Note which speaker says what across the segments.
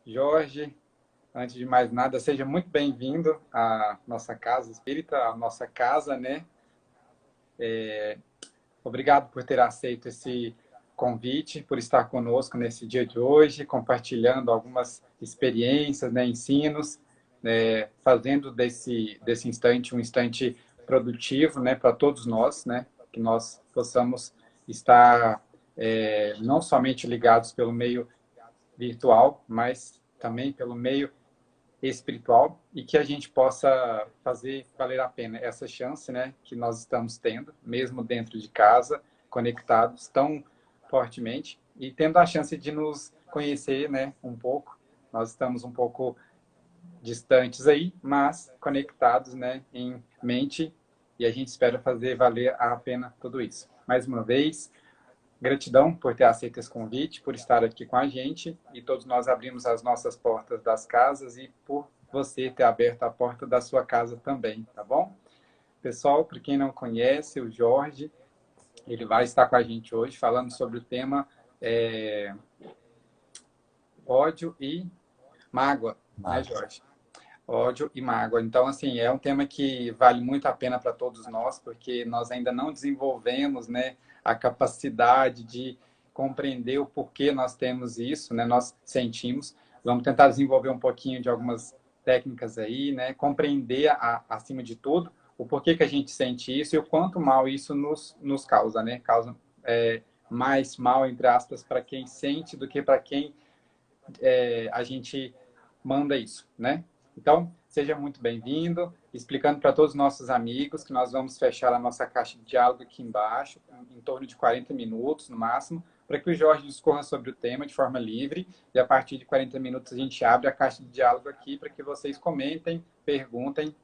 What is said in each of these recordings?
Speaker 1: Jorge, antes de mais nada, seja muito bem-vindo à nossa casa espírita, à nossa casa, né? Obrigado por ter aceito esse convite, por estar conosco nesse dia de hoje, compartilhando algumas experiências, né, ensinos, né, fazendo desse instante um instante produtivo, né, para todos nós, né, que nós possamos estar não somente ligados pelo meio virtual, mas também pelo meio espiritual e que a gente possa fazer valer a pena essa chance, né, que nós estamos tendo, mesmo dentro de casa, conectados tão fortemente e tendo a chance de nos conhecer, né, um pouco. Nós estamos um pouco distantes aí, mas conectados, né, em mente e a gente espera fazer valer a pena tudo isso. Mais uma vez, gratidão por ter aceito esse convite, por estar aqui com a gente e todos nós abrimos as nossas portas das casas e por você ter aberto a porta da sua casa também, tá bom? Pessoal, para quem não conhece, o Jorge, ele vai estar com a gente hoje falando sobre o tema ódio e mágoa, né,
Speaker 2: Mágoa.
Speaker 1: Jorge? Ódio e mágoa. Então, assim, é um tema que vale muito a pena para todos nós, porque nós ainda não desenvolvemos, né, a capacidade de compreender o porquê nós temos isso, né, nós sentimos. Vamos tentar desenvolver um pouquinho de algumas técnicas aí, né, compreender, acima de tudo, o porquê que a gente sente isso e o quanto mal isso nos causa, né? Causa mais mal, entre aspas, para quem sente do que para quem a gente manda isso, né? Então, seja muito bem-vindo, explicando para todos os nossos amigos que nós vamos fechar a nossa caixa de diálogo aqui embaixo, em torno de 40 minutos no máximo, para que o Jorge discorra sobre o tema de forma livre, e a partir de 40 minutos a gente abre a caixa de diálogo aqui para que vocês comentem, perguntem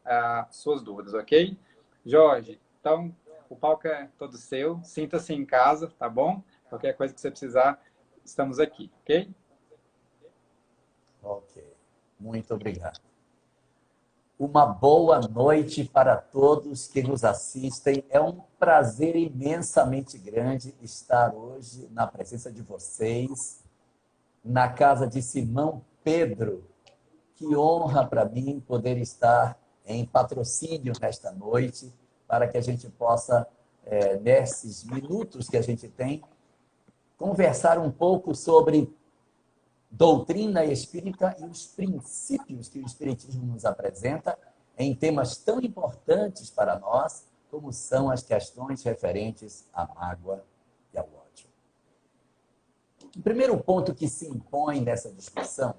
Speaker 1: suas dúvidas, ok? Jorge, então, o palco é todo seu, sinta-se em casa, tá bom? Qualquer coisa que você precisar, estamos aqui, ok?
Speaker 2: Ok. Muito obrigado. Uma boa noite para todos que nos assistem. É um prazer imensamente grande estar hoje na presença de vocês, na casa de Simão Pedro. Que honra para mim poder estar em patrocínio nesta noite, para que a gente possa, nesses minutos que a gente tem, conversar um pouco sobre doutrina espírita e os princípios que o Espiritismo nos apresenta em temas tão importantes para nós, como são as questões referentes à mágoa e ao ódio. O primeiro ponto que se impõe nessa discussão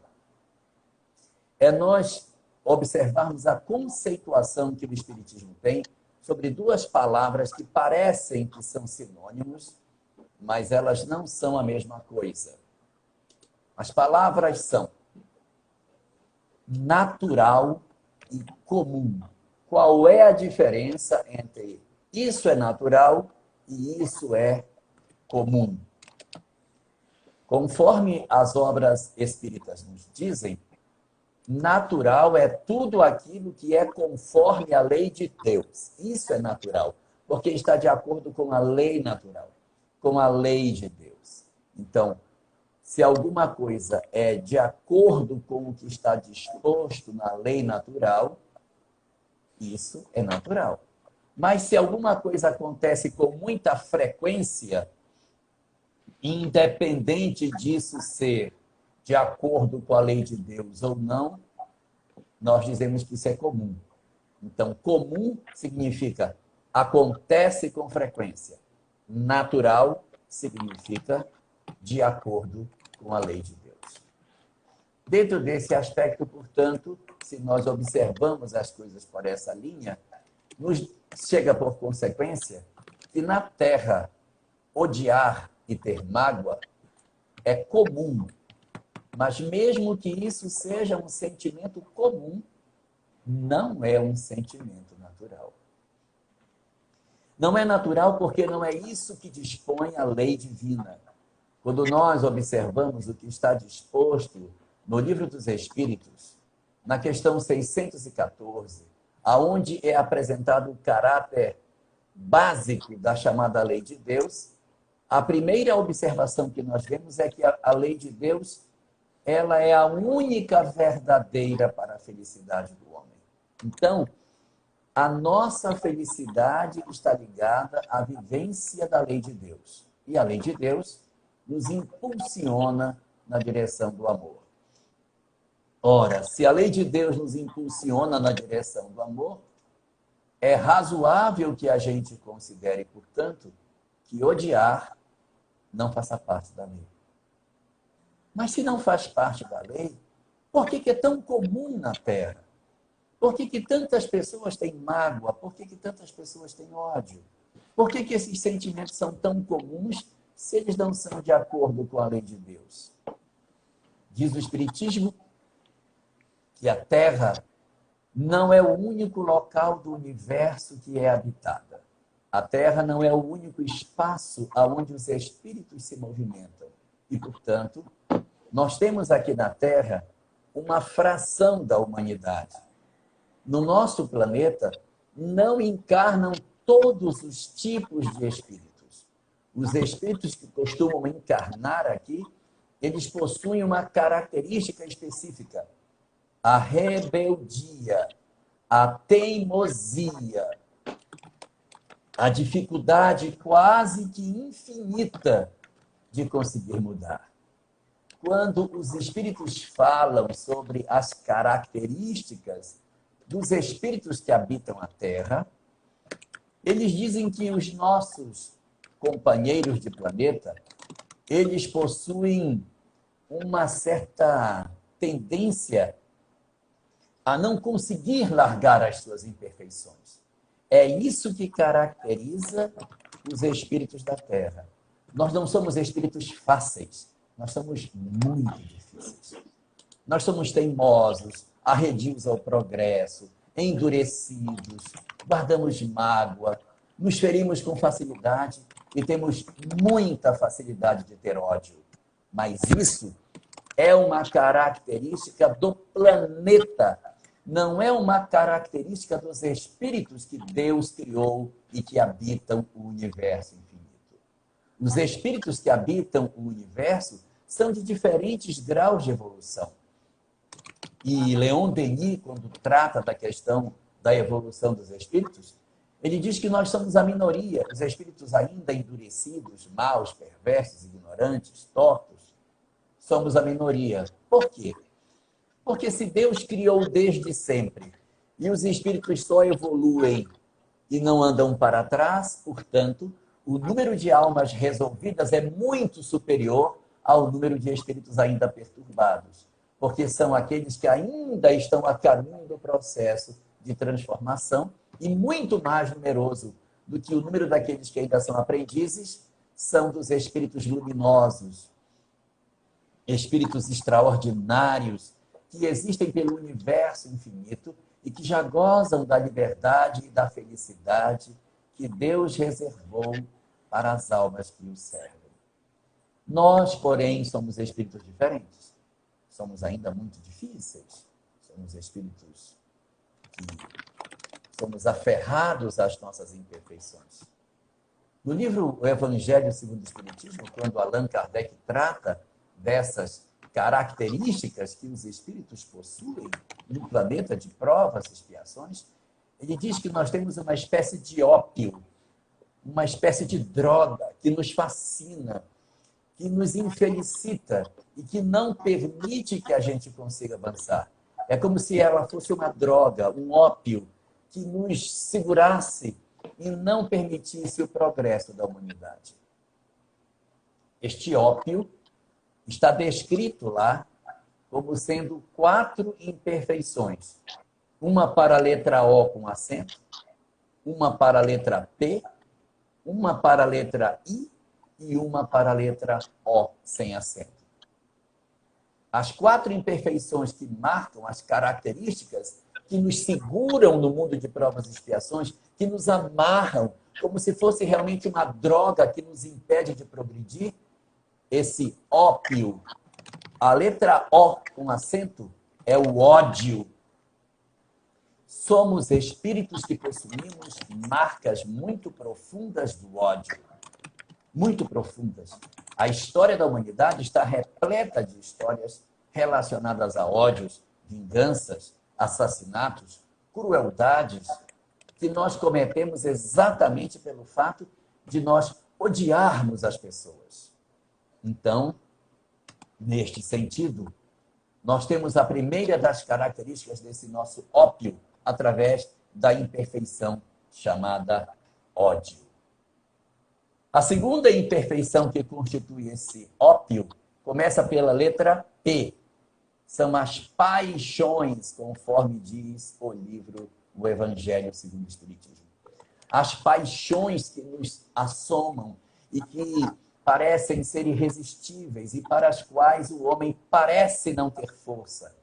Speaker 2: é nós observarmos a conceituação que o Espiritismo tem sobre duas palavras que parecem que são sinônimos, mas elas não são a mesma coisa. As palavras são natural e comum. Qual é a diferença entre isso é natural e isso é comum? Conforme as obras espíritas nos dizem, natural é tudo aquilo que é conforme a lei de Deus. Isso é natural, porque está de acordo com a lei natural, com a lei de Deus. Então, se alguma coisa é de acordo com o que está disposto na lei natural, isso é natural. Mas se alguma coisa acontece com muita frequência, independente disso ser de acordo com a lei de Deus ou não, nós dizemos que isso é comum. Então, comum significa acontece com frequência. Natural significa de acordo com a lei de Deus. Dentro desse aspecto, portanto, se nós observamos as coisas por essa linha, nos chega por consequência que na Terra odiar e ter mágoa é comum. Mas mesmo que isso seja um sentimento comum, não é um sentimento natural. Não é natural porque não é isso que dispõe a lei divina. Quando nós observamos o que está disposto no Livro dos Espíritos, na questão 614, aonde é apresentado o caráter básico da chamada lei de Deus, a primeira observação que nós vemos é que a lei de Deus ela é a única verdadeira para a felicidade do homem. Então, a nossa felicidade está ligada à vivência da lei de Deus. E a lei de Deus nos impulsiona na direção do amor. Ora, se a lei de Deus nos impulsiona na direção do amor, é razoável que a gente considere, portanto, que odiar não faça parte da lei. Mas se não faz parte da lei, por que é tão comum na Terra? Por que tantas pessoas têm mágoa? Por que tantas pessoas têm ódio? Por que esses sentimentos são tão comuns se eles não são de acordo com a lei de Deus? Diz o Espiritismo que a Terra não é o único local do universo que é habitada. A Terra não é o único espaço onde os espíritos se movimentam. E, portanto, nós temos aqui na Terra uma fração da humanidade. No nosso planeta, não encarnam todos os tipos de espíritos. Os espíritos que costumam encarnar aqui, eles possuem uma característica específica: a rebeldia, a teimosia, a dificuldade quase que infinita de conseguir mudar. Quando os espíritos falam sobre as características dos espíritos que habitam a Terra, eles dizem que os nossos companheiros de planeta, eles possuem uma certa tendência a não conseguir largar as suas imperfeições. É isso que caracteriza os espíritos da Terra. Nós não somos espíritos fáceis, nós somos muito difíceis. Nós somos teimosos, arredios ao progresso, endurecidos, guardamos mágoa, nos ferimos com facilidade e temos muita facilidade de ter ódio. Mas isso é uma característica do planeta, não é uma característica dos espíritos que Deus criou e que habitam o universo infinito. Os espíritos que habitam o universo são de diferentes graus de evolução. E Leon Denis, quando trata da questão da evolução dos espíritos, ele diz que nós somos a minoria, os espíritos ainda endurecidos, maus, perversos, ignorantes, tortos, somos a minoria. Por quê? Porque se Deus criou desde sempre e os espíritos só evoluem e não andam para trás, portanto, o número de almas resolvidas é muito superior ao número de espíritos ainda perturbados, porque são aqueles que ainda estão a caminho do processo de transformação e muito mais numeroso do que o número daqueles que ainda são aprendizes, são dos espíritos luminosos, espíritos extraordinários, que existem pelo universo infinito e que já gozam da liberdade e da felicidade que Deus reservou para as almas que o servem. Nós, porém, somos espíritos diferentes. Somos ainda muito difíceis. Somos espíritos que somos aferrados às nossas imperfeições. No livro O Evangelho segundo o Espiritismo, quando Allan Kardec trata dessas características que os espíritos possuem no planeta de provas e expiações, ele diz que nós temos uma espécie de ópio, uma espécie de droga que nos fascina, que nos infelicita e que não permite que a gente consiga avançar. É como se ela fosse uma droga, um ópio, que nos segurasse e não permitisse o progresso da humanidade. Este ópio está descrito lá como sendo 4 imperfeições. Uma para a letra O com acento, uma para a letra P, uma para a letra I e uma para a letra O sem acento. As 4 imperfeições que marcam as características que nos seguram no mundo de provas e expiações, que nos amarram, como se fosse realmente uma droga que nos impede de progredir, esse ópio, a letra O com acento, é o ódio. Somos espíritos que possuímos marcas muito profundas do ódio. Muito profundas. A história da humanidade está repleta de histórias relacionadas a ódios, vinganças, assassinatos, crueldades, que nós cometemos exatamente pelo fato de nós odiarmos as pessoas. Então, neste sentido, nós temos a primeira das características desse nosso ópio através da imperfeição chamada ódio. A segunda imperfeição que constitui esse ópio começa pela letra P. São as paixões, conforme diz o livro O Evangelho segundo o Espiritismo. As paixões que nos assomam e que parecem ser irresistíveis e para as quais o homem parece não ter força.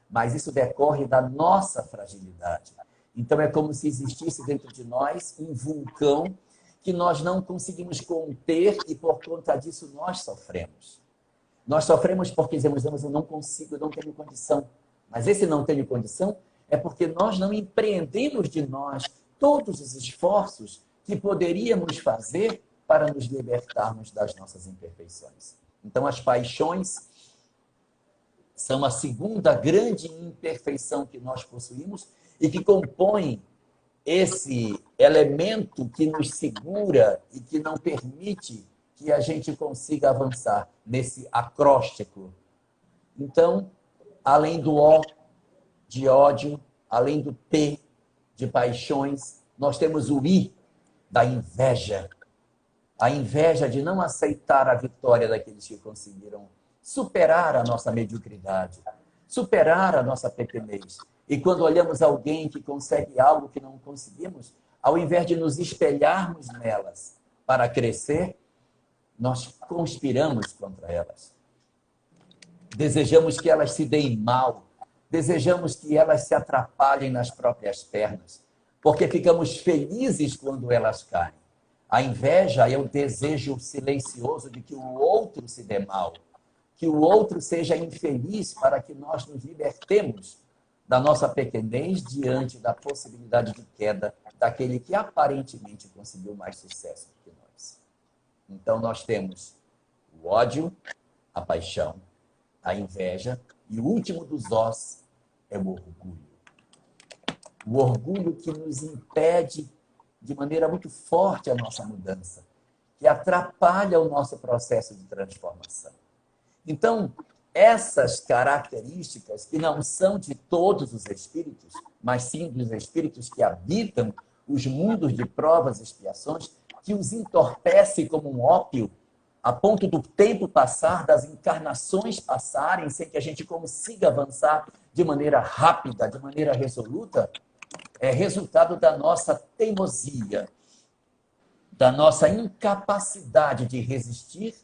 Speaker 2: Mas isso decorre da nossa fragilidade. Então é como se existisse dentro de nós um vulcão que nós não conseguimos conter e por conta disso nós sofremos. Nós sofremos porque dizemos, eu não consigo, eu não tenho condição. Mas esse não tenho condição é porque nós não empreendemos de nós todos os esforços que poderíamos fazer para nos libertarmos das nossas imperfeições. Então, as paixões são a segunda grande imperfeição que nós possuímos e que compõem esse elemento que nos segura e que não permite que a gente consiga avançar nesse acróstico. Então, além do O de ódio, além do P de paixões, nós temos o I da inveja. A inveja de não aceitar a vitória daqueles que conseguiram superar a nossa mediocridade, superar a nossa pequenez. E quando olhamos alguém que consegue algo que não conseguimos, ao invés de nos espelharmos nelas para crescer, nós conspiramos contra elas. Desejamos que elas se deem mal, desejamos que elas se atrapalhem nas próprias pernas, porque ficamos felizes quando elas caem. A inveja é o desejo silencioso de que o outro se dê mal, que o outro seja infeliz para que nós nos libertemos da nossa pequenez diante da possibilidade de queda daquele que aparentemente conseguiu mais sucesso do que nós. Então, nós temos o ódio, a paixão, a inveja e o último dos Os é o orgulho. O orgulho que nos impede de maneira muito forte a nossa mudança, que atrapalha o nosso processo de transformação. Então, essas características, que não são de todos os espíritos, mas sim dos espíritos que habitam os mundos de provas e expiações, que os entorpece como um ópio, a ponto do tempo passar, das encarnações passarem, sem que a gente consiga avançar de maneira rápida, de maneira resoluta, é resultado da nossa teimosia, da nossa incapacidade de resistir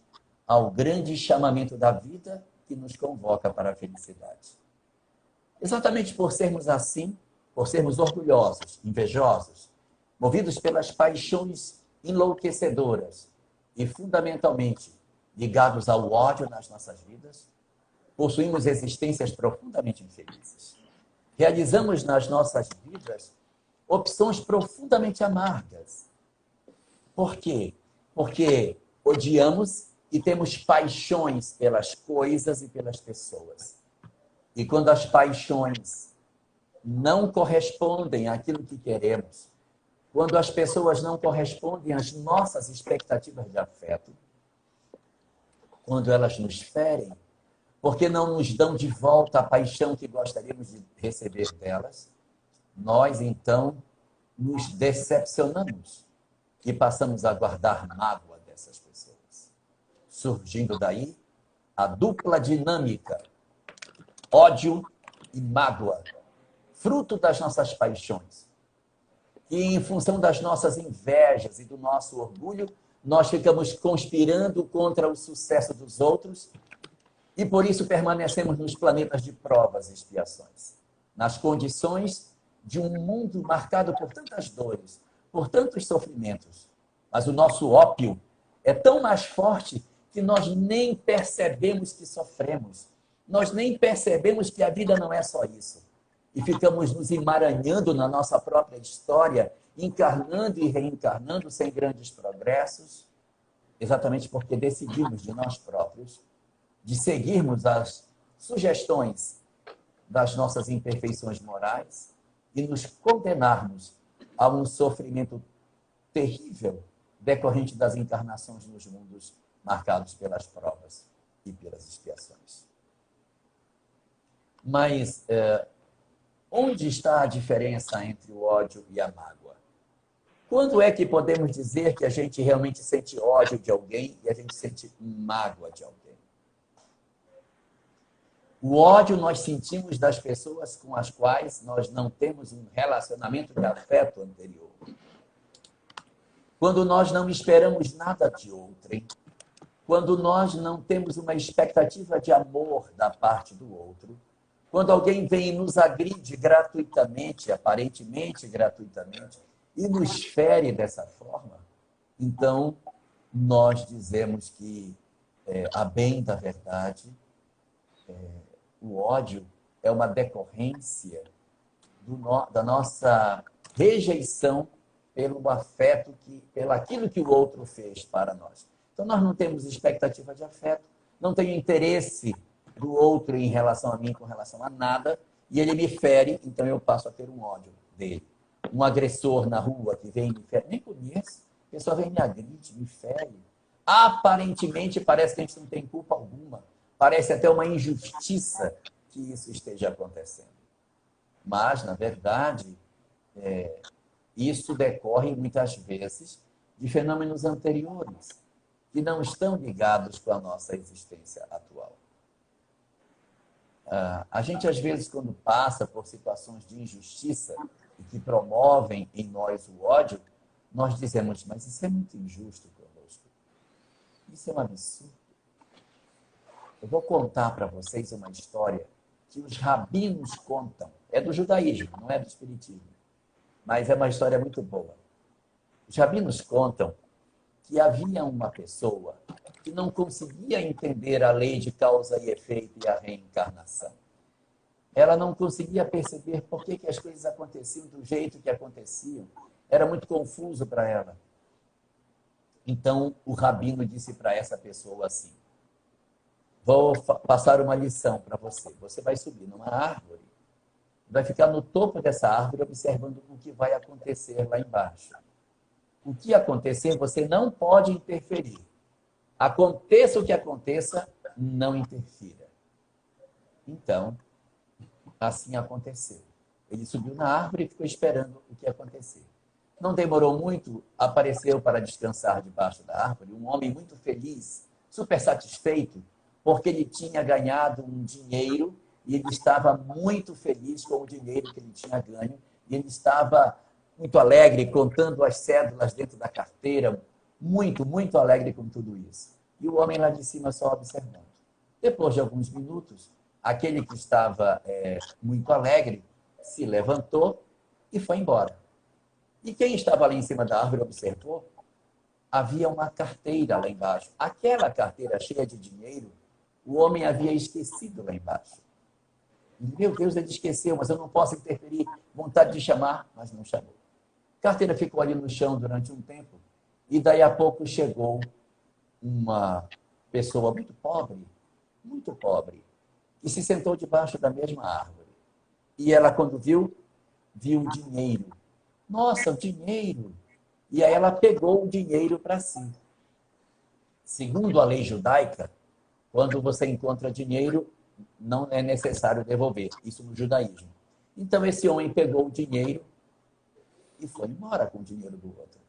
Speaker 2: ao grande chamamento da vida que nos convoca para a felicidade. Exatamente por sermos assim, por sermos orgulhosos, invejosos, movidos pelas paixões enlouquecedoras e, fundamentalmente, ligados ao ódio nas nossas vidas, possuímos existências profundamente infelizes. Realizamos nas nossas vidas opções profundamente amargas. Por quê? Porque odiamos e temos paixões pelas coisas e pelas pessoas. E quando as paixões não correspondem àquilo que queremos, quando as pessoas não correspondem às nossas expectativas de afeto, quando elas nos ferem, porque não nos dão de volta a paixão que gostaríamos de receber delas, nós, então, nos decepcionamos e passamos a guardar mágoa dessas pessoas. Surgindo daí a dupla dinâmica, ódio e mágoa, fruto das nossas paixões. E em função das nossas invejas e do nosso orgulho, nós ficamos conspirando contra o sucesso dos outros e por isso permanecemos nos planetas de provas e expiações, nas condições de um mundo marcado por tantas dores, por tantos sofrimentos. Mas o nosso ópio é tão mais forte que nós nem percebemos que sofremos. Nós nem percebemos que a vida não é só isso. E ficamos nos emaranhando na nossa própria história, encarnando e reencarnando sem grandes progressos, exatamente porque decidimos de nós próprios de seguirmos sugestões das nossas imperfeições morais e nos condenarmos a um sofrimento terrível decorrente das encarnações nos mundos marcados pelas provas e pelas expiações. Mas onde está a diferença entre o ódio e a mágoa? Quando é que podemos dizer que a gente realmente sente ódio de alguém e a gente sente mágoa de alguém? O ódio nós sentimos das pessoas com as quais nós não temos um relacionamento de afeto anterior. Quando nós não esperamos nada de outrem, quando nós não temos uma expectativa de amor da parte do outro, quando alguém vem e nos agride gratuitamente, aparentemente gratuitamente, e nos fere dessa forma, então nós dizemos que, a bem da verdade, o ódio é uma decorrência da nossa rejeição pelo afeto, pelo aquilo que o outro fez para nós. Então, nós não temos expectativa de afeto, não tenho interesse do outro em relação a mim, com relação a nada, e ele me fere, então eu passo a ter um ódio dele. Um agressor na rua que vem e me fere, nem conheço, a pessoa vem e me agride, me fere. Aparentemente, parece que a gente não tem culpa alguma, parece até uma injustiça que isso esteja acontecendo. Mas, na verdade, isso decorre muitas vezes de fenômenos anteriores, que não estão ligados com a nossa existência atual. A gente, às vezes, quando passa por situações de injustiça e que promovem em nós o ódio, nós dizemos, mas isso é muito injusto conosco. Isso é um absurdo. Eu vou contar para vocês uma história que os rabinos contam. É do judaísmo, não é do espiritismo. Mas é uma história muito boa. Os rabinos contam que havia uma pessoa que não conseguia entender a lei de causa e efeito e a reencarnação. Ela não conseguia perceber por que as coisas aconteciam do jeito que aconteciam. Era muito confuso para ela. Então, o rabino disse para essa pessoa assim, vou passar uma lição para você. Você vai subir numa árvore, vai ficar no topo dessa árvore observando o que vai acontecer lá embaixo. O que acontecer, você não pode interferir. Aconteça o que aconteça, não interfira. Então, assim aconteceu. Ele subiu na árvore e ficou esperando o que ia acontecer. Não demorou muito, apareceu para descansar debaixo da árvore um homem muito feliz, super satisfeito, porque ele tinha ganhado um dinheiro e ele estava muito feliz com o dinheiro que ele tinha ganho e ele estava muito alegre, contando as cédulas dentro da carteira, muito, muito alegre com tudo isso. E o homem lá de cima só observando. Depois de alguns minutos, aquele que estava muito alegre se levantou e foi embora. E quem estava ali em cima da árvore observou, havia uma carteira lá embaixo. Aquela carteira cheia de dinheiro, o homem havia esquecido lá embaixo. Meu Deus, ele esqueceu, mas eu não posso interferir. Vontade de chamar, mas não chamou. A carteira ficou ali no chão durante um tempo e daí a pouco chegou uma pessoa muito pobre, e se sentou debaixo da mesma árvore. E ela, quando viu o dinheiro. Nossa, o dinheiro! E aí ela pegou o dinheiro para si. Segundo a lei judaica, quando você encontra dinheiro, não é necessário devolver. Isso no judaísmo. Então esse homem pegou o dinheiro e foi embora com o dinheiro do outro.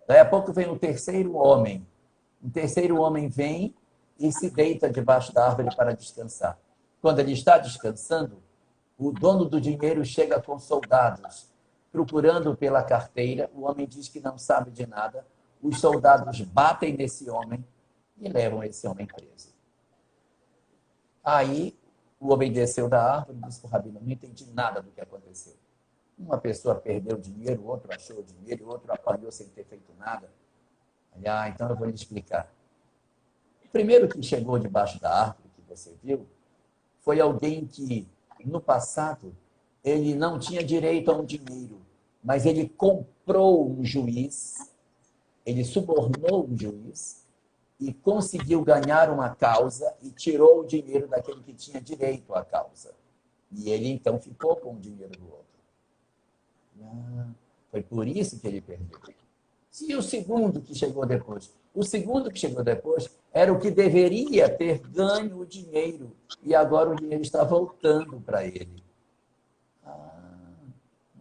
Speaker 2: Daí a pouco vem o terceiro homem. Um terceiro homem vem e se deita debaixo da árvore para descansar. Quando ele está descansando, o dono do dinheiro chega com soldados, procurando pela carteira. O homem diz que não sabe de nada. Os soldados batem nesse homem e levam esse homem preso. Aí, o homem desceu da árvore e disse para o rabino, não entendi nada do que aconteceu. Uma pessoa perdeu o dinheiro, o outro achou o dinheiro, o outro apanhou sem ter feito nada. Então eu vou lhe explicar. O primeiro que chegou debaixo da árvore, que você viu, foi alguém que, no passado, ele não tinha direito a um dinheiro, mas ele comprou um juiz, ele subornou um juiz, e conseguiu ganhar uma causa e tirou o dinheiro daquele que tinha direito à causa. E ele, então, ficou com o dinheiro do outro. Foi por isso que ele perdeu. E o segundo que chegou depois? O segundo que chegou depois era o que deveria ter ganho o dinheiro. E agora o dinheiro está voltando para ele.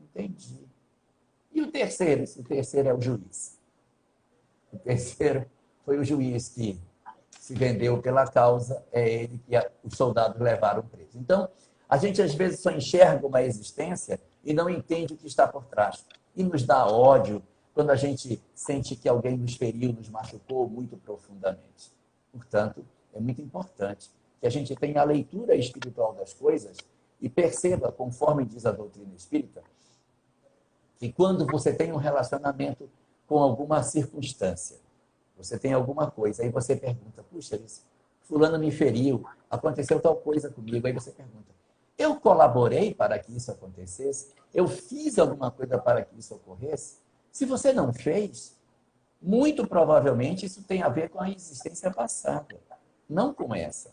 Speaker 2: Entendi. E o terceiro? O terceiro é o juiz. O terceiro foi o juiz que se vendeu pela causa, é ele que os soldados levaram preso. Então, a gente às vezes só enxerga uma existência e não entende o que está por trás. E nos dá ódio quando a gente sente que alguém nos feriu, nos machucou muito profundamente. Portanto, é muito importante que a gente tenha a leitura espiritual das coisas e perceba, conforme diz a doutrina espírita, que quando você tem um relacionamento com alguma circunstância, você tem alguma coisa, aí você pergunta, puxa, fulano me feriu, aconteceu tal coisa comigo, aí você pergunta, eu colaborei para que isso acontecesse? Eu fiz alguma coisa para que isso ocorresse? Se você não fez, muito provavelmente isso tem a ver com a existência passada, não com essa.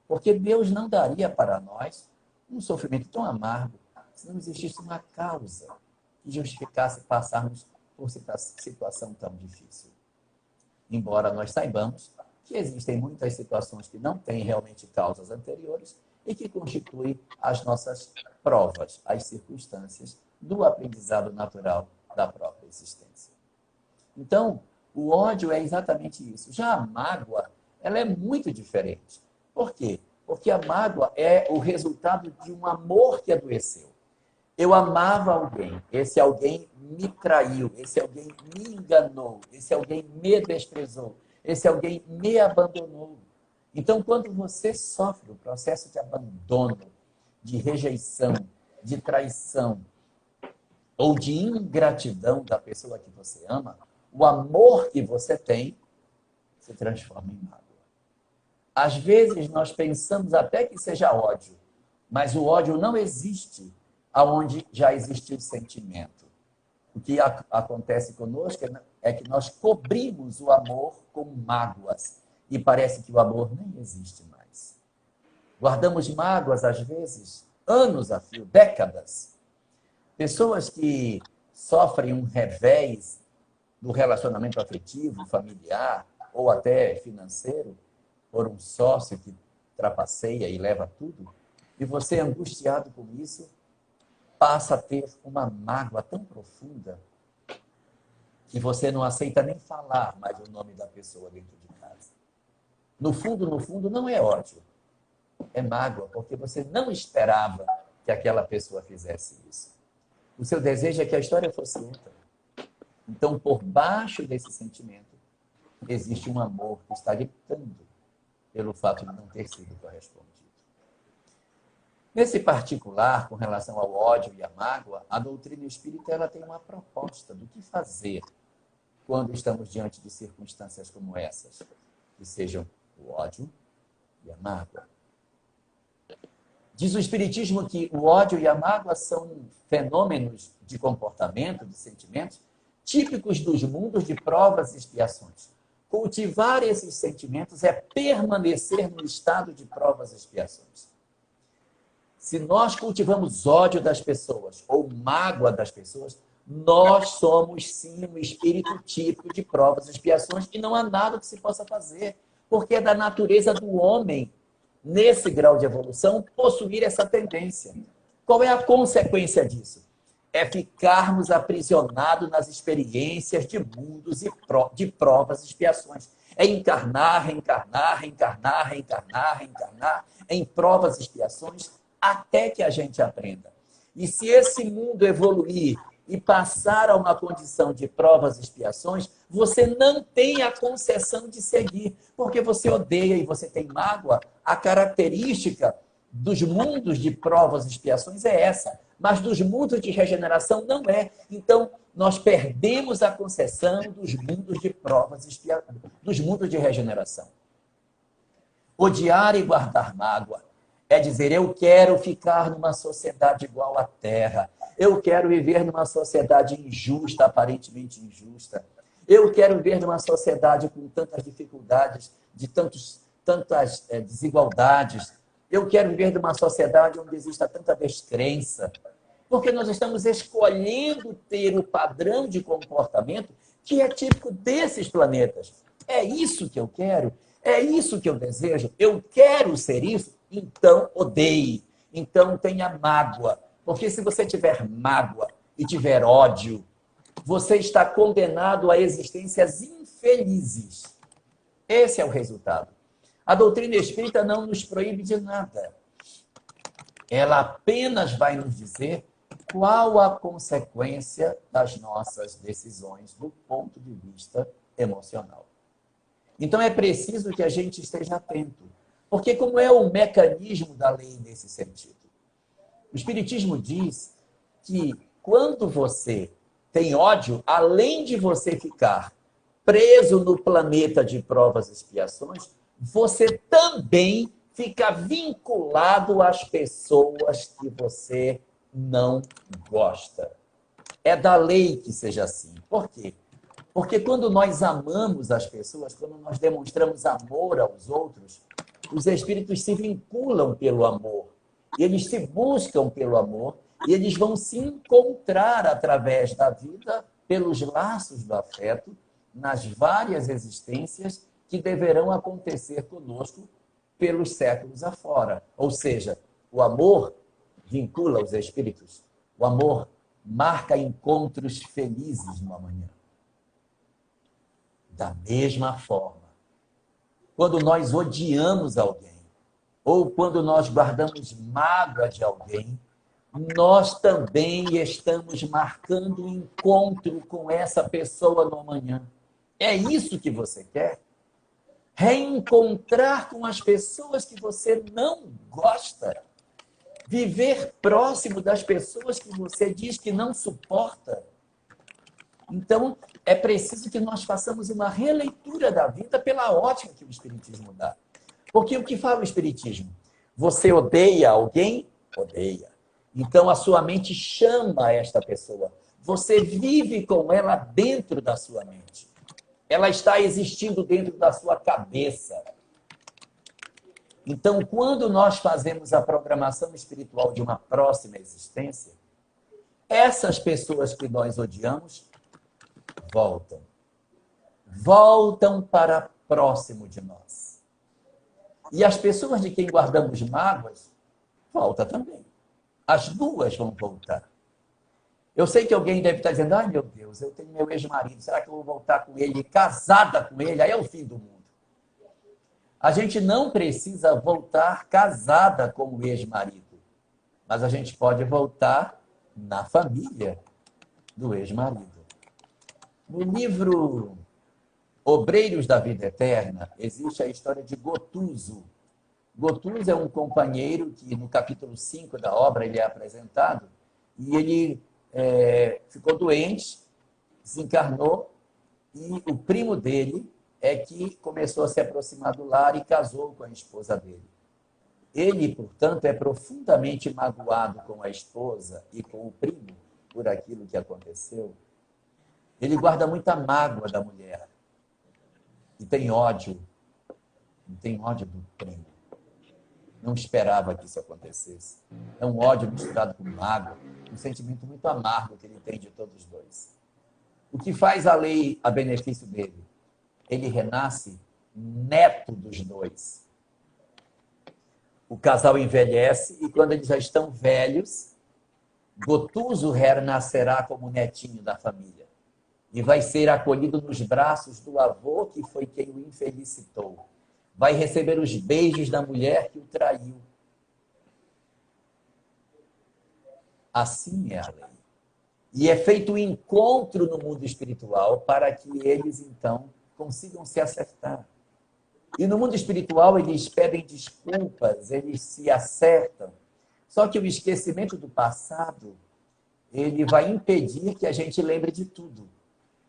Speaker 2: Porque Deus não daria para nós um sofrimento tão amargo se não existisse uma causa que justificasse passarmos por situação tão difícil. Embora nós saibamos que existem muitas situações que não têm realmente causas anteriores e que constituem as nossas provas, as circunstâncias do aprendizado natural da própria existência. Então, o ódio é exatamente isso. Já a mágoa, ela é muito diferente. Por quê? Porque a mágoa é o resultado de um amor que adoeceu. Eu amava alguém, esse alguém me traiu, esse alguém me enganou, esse alguém me desprezou, esse alguém me abandonou. Então, quando você sofre o processo de abandono, de rejeição, de traição ou de ingratidão da pessoa que você ama, o amor que você tem se transforma em mágoa. Às vezes, nós pensamos até que seja ódio, mas o ódio não existe aonde já existiu sentimento. O que acontece conosco é que nós cobrimos o amor com mágoas e parece que o amor nem existe mais. Guardamos mágoas, às vezes, anos a fio, décadas. Pessoas que sofrem um revés do relacionamento afetivo, familiar ou até financeiro, por um sócio que trapaceia e leva tudo, e você, angustiado com isso, passa a ter uma mágoa tão profunda que você não aceita nem falar mais o nome da pessoa dentro de casa. No fundo, não é ódio. É mágoa, porque você não esperava que aquela pessoa fizesse isso. O seu desejo é que a história fosse outra. Então, por baixo desse sentimento, existe um amor que está gritando pelo fato de não ter sido correspondido. Nesse particular, com relação ao ódio e à mágoa, a doutrina espírita ela tem uma proposta do que fazer quando estamos diante de circunstâncias como essas, que sejam o ódio e a mágoa. Diz o Espiritismo que o ódio e a mágoa são fenômenos de comportamento, de sentimentos, típicos dos mundos de provas e expiações. Cultivar esses sentimentos é permanecer no estado de provas e expiações. Se nós cultivamos ódio das pessoas ou mágoa das pessoas, nós somos, sim, um espírito típico de provas e expiações e não há nada que se possa fazer, porque é da natureza do homem, nesse grau de evolução, possuir essa tendência. Qual é a consequência disso? É ficarmos aprisionados nas experiências de mundos e de provas e expiações. É encarnar, reencarnar, reencarnar, reencarnar, reencarnar em provas e expiações até que a gente aprenda. E se esse mundo evoluir e passar a uma condição de provas e expiações, você não tem a concessão de seguir, porque você odeia e você tem mágoa. A característica dos mundos de provas e expiações é essa, mas dos mundos de regeneração não é. Então, nós perdemos a concessão dos mundos de provas e expiações, dos mundos de regeneração. Odiar e guardar mágoa é dizer, eu quero ficar numa sociedade igual à Terra. Eu quero viver numa sociedade injusta, aparentemente injusta. Eu quero ver numa sociedade com tantas dificuldades, de tantas desigualdades. Eu quero viver numa sociedade onde exista tanta descrença. Porque nós estamos escolhendo ter o padrão de comportamento que é típico desses planetas. É isso que eu quero, é isso que eu desejo, eu quero ser isso, então odeie, então tenha mágoa. Porque se você tiver mágoa e tiver ódio, você está condenado a existências infelizes. Esse é o resultado. A doutrina espírita não nos proíbe de nada. Ela apenas vai nos dizer qual a consequência das nossas decisões do ponto de vista emocional. Então é preciso que a gente esteja atento. Porque como é o mecanismo da lei nesse sentido? O Espiritismo diz que quando você tem ódio, além de você ficar preso no planeta de provas e expiações, você também fica vinculado às pessoas que você não gosta. É da lei que seja assim. Por quê? Porque quando nós amamos as pessoas, quando nós demonstramos amor aos outros, os espíritos se vinculam pelo amor. E eles se buscam pelo amor e eles vão se encontrar através da vida, pelos laços do afeto, nas várias existências que deverão acontecer conosco pelos séculos afora. Ou seja, o amor vincula os espíritos. O amor marca encontros felizes no amanhã. Da mesma forma, quando nós odiamos alguém, ou quando nós guardamos mágoa de alguém, nós também estamos marcando um encontro com essa pessoa no amanhã. É isso que você quer? Reencontrar com as pessoas que você não gosta? Viver próximo das pessoas que você diz que não suporta? Então, é preciso que nós façamos uma releitura da vida pela ótica que o Espiritismo dá. Porque o que fala o Espiritismo? Você odeia alguém? Odeia. Então, a sua mente chama esta pessoa. Você vive com ela dentro da sua mente. Ela está existindo dentro da sua cabeça. Então, quando nós fazemos a programação espiritual de uma próxima existência, essas pessoas que nós odiamos voltam. Voltam para próximo de nós. E as pessoas de quem guardamos mágoas, voltam também. As duas vão voltar. Eu sei que alguém deve estar dizendo, ai meu Deus, eu tenho meu ex-marido, será que eu vou voltar com ele, casada com ele? Aí é o fim do mundo. A gente não precisa voltar casada com o ex-marido, mas a gente pode voltar na família do ex-marido. No livro Obreiros da Vida Eterna, existe a história de Gotuso. Gotuso é um companheiro que, no capítulo 5 da obra, ele é apresentado, e ele ficou doente, desencarnou, e o primo dele é que começou a se aproximar do lar e casou com a esposa dele. Ele, portanto, é profundamente magoado com a esposa e com o primo por aquilo que aconteceu. Ele guarda muita mágoa da mulher. E tem ódio. E tem ódio do primo. Não esperava que isso acontecesse. É um ódio misturado com mágoa, um sentimento muito amargo que ele tem de todos os dois. O que faz a lei a benefício dele? Ele renasce neto dos dois. O casal envelhece e quando eles já estão velhos, Gotuso renascerá como netinho da família. E vai ser acolhido nos braços do avô, que foi quem o infelicitou. Vai receber os beijos da mulher que o traiu. Assim é a lei. E é feito um encontro no mundo espiritual para que eles, então, consigam se acertar. E no mundo espiritual eles pedem desculpas, eles se acertam. Só que o esquecimento do passado, ele vai impedir que a gente lembre de tudo.